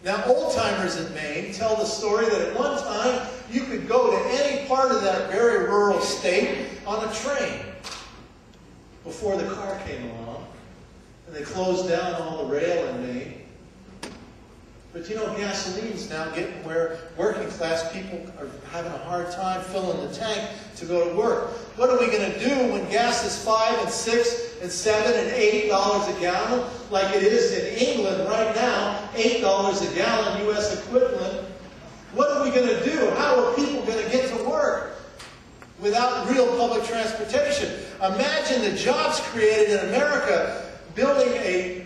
Now, old-timers in Maine tell the story that at one time you could go to any part of that very rural state on a train before the car came along, and they closed down all the rail in Maine. But you know, gasoline's now getting where working class people are having a hard time filling the tank to go to work. What are we going to do when gas is $5 and $6 and $7 and $8 a gallon, like it is in England right now, $8 a gallon U.S. equivalent? What are we going to do? How are people going to get to work without real public transportation? Imagine the jobs created in America building a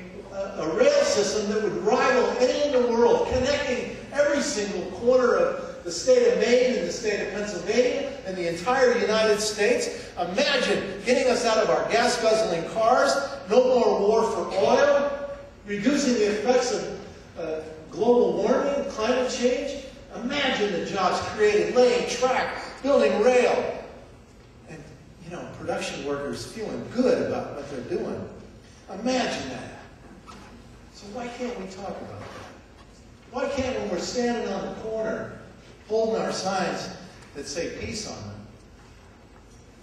rail system that would rival any in the world, connecting every single corner of the state of Maine and the state of Pennsylvania and the entire United States. Imagine getting us out of our gas-guzzling cars, no more war for oil, reducing the effects of global warming, climate change. Imagine the jobs created, laying track, building rail, and, you know, production workers feeling good about what they're doing. Imagine that. So why can't we talk about that? Why can't, when we're standing on the corner, holding our signs that say peace on them,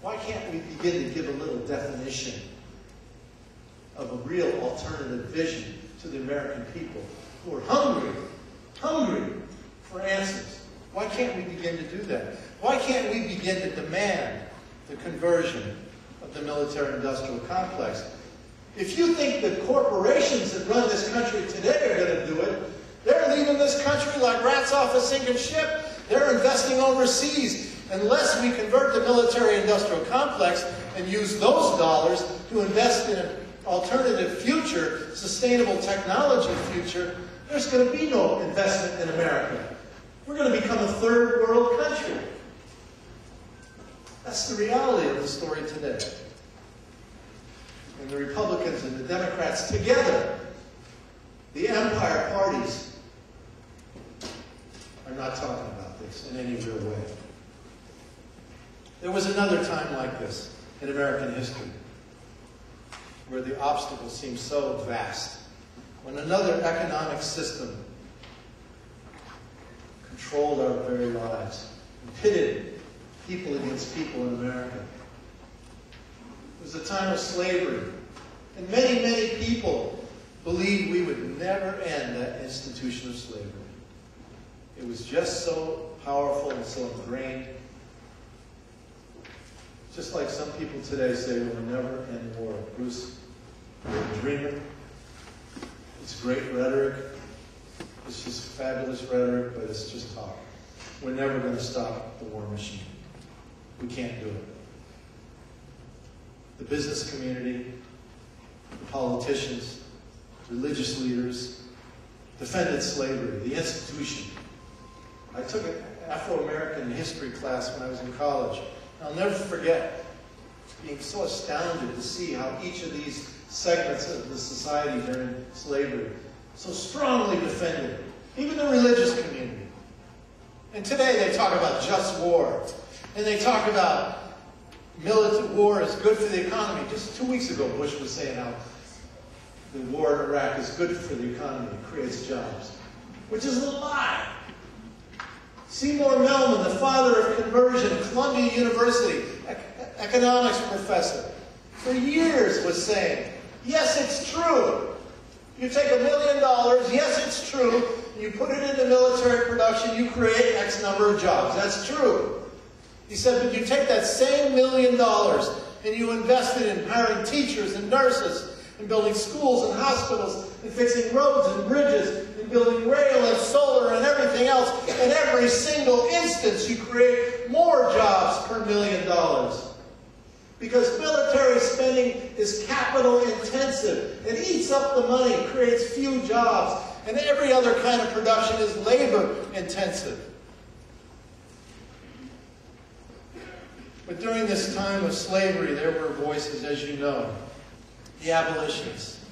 why can't we begin to give a little definition of a real alternative vision to the American people who are hungry for answers? Why can't we begin to do that? Why can't we begin to demand the conversion of the military-industrial complex? If you think the corporations that run this country today are going to do it, they're leaving this country like rats off a sinking ship. They're investing overseas. Unless we convert the military-industrial complex and use those dollars to invest in an alternative future, sustainable technology future, there's going to be no investment in America. We're going to become a third world country. That's the reality of the story today. And the Republicans and the Democrats together, the empire parties, are not talking about this in any real way. There was another time like this in American history where the obstacles seemed so vast, when another economic system controlled our very lives and pitted people against people in America. It was a time of slavery, and many, many people believed we would never end that institution of slavery. It was just so powerful and so ingrained. Just like some people today say we'll never end war. Bruce, you're a dreamer. It's great rhetoric. It's just fabulous rhetoric, but it's just talk. We're never going to stop the war machine. We can't do it. The business community, the politicians, religious leaders defended slavery, the institution. I took an Afro-American history class when I was in college. I'll never forget being so astounded to see how each of these segments of the society during slavery so strongly defended, even the religious community. And today they talk about just war, and they talk about militant war is good for the economy. Just 2 weeks ago, Bush was saying how the war in Iraq is good for the economy, it creates jobs, which is a lie. Seymour Melman, the father of conversion at Columbia University, economics professor, for years was saying, yes, it's true. You take $1 million, yes, it's true, and you put it into military production, you create X number of jobs. That's true. He said, but you take that same $1 million and you invest it in hiring teachers and nurses, in building schools and hospitals, in fixing roads and bridges, in building rail and solar and everything else. In every single instance, you create more jobs per $1 million. Because military spending is capital intensive. It eats up the money, creates few jobs, and every other kind of production is labor intensive. But during this time of slavery, there were voices, as you know, the abolitionists.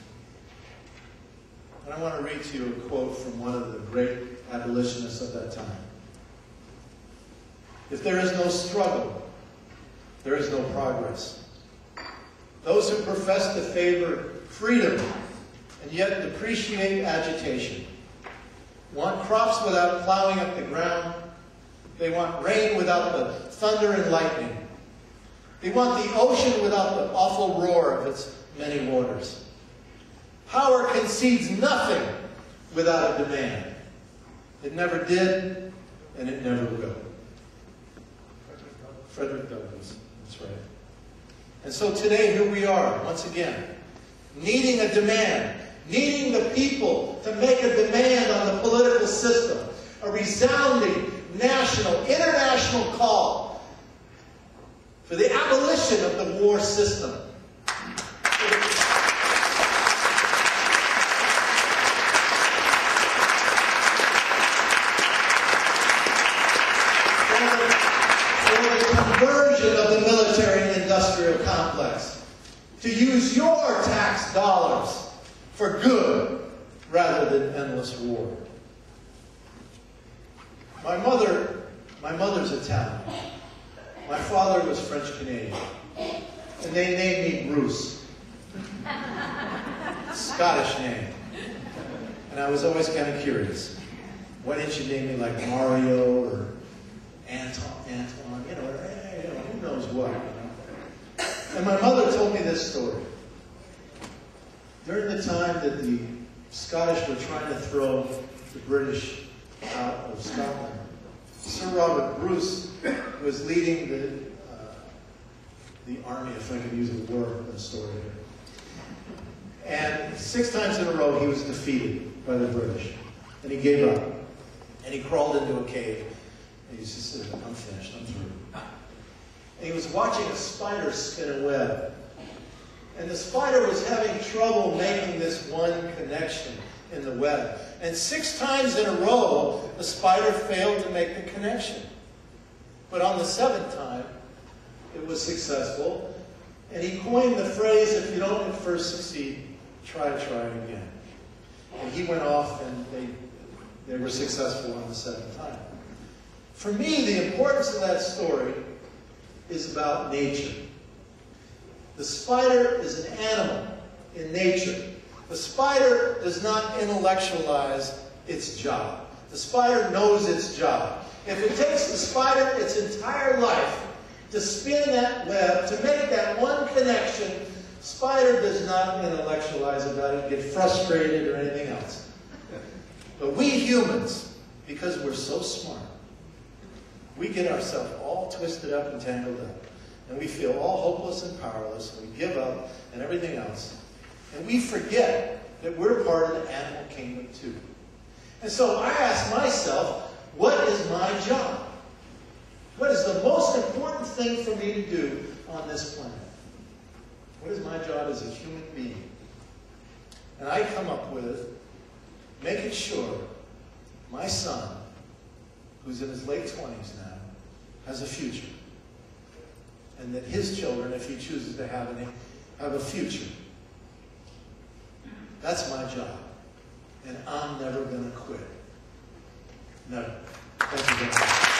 And I want to read to you a quote from one of the great abolitionists of that time. If there is no struggle, there is no progress. Those who profess to favor freedom and yet depreciate agitation want crops without plowing up the ground. They want rain without the thunder and lightning. They want the ocean without the awful roar of its many waters. Power concedes nothing without a demand. It never did, and it never will. Frederick Douglass, that's right. And so today, here we are, once again, needing a demand, needing the people to make a demand on the political system, a resounding national, international call for the abolition of the war system. For the conversion of the military-industrial complex, to use your tax dollars for good rather than endless war. My mother's Italian. My father was French-Canadian. And they named me Bruce. Scottish name. And I was always kind of curious. Why didn't you name me like Mario or Anton, who knows what. And my mother told me this story. During the time that the Scottish were trying to throw the British out of Scotland, Sir Robert Bruce was leading the army, if I can use a word in the story here. And 6 times in a row he was defeated by the British. And he gave up. And he crawled into a cave. And he just said, I'm finished, I'm through. And he was watching a spider spin a web. And the spider was having trouble making this one connection in the web. And 6 times in a row, the spider failed to make the connection. But on the 7th time, it was successful. And he coined the phrase, if you don't at first succeed, try again. And he went off and they were successful on the 7th time. For me, the importance of that story is about nature. The spider is an animal in nature. The spider does not intellectualize its job. The spider knows its job. If it takes the spider its entire life to spin that web, to make that one connection, spider does not intellectualize about it, get frustrated or anything else. But we humans, because we're so smart, we get ourselves all twisted up and tangled up. And we feel all hopeless and powerless, and we give up and everything else. And we forget that we're part of the animal kingdom too. And so I ask myself, what is my job? What is the most important thing for me to do on this planet? What is my job as a human being? And I come up with making sure my son, who's in his late 20s now, has a future. And that his children, if he chooses to have any, have a future. That's my job. And I'm never going to quit. Never. Thank you very much.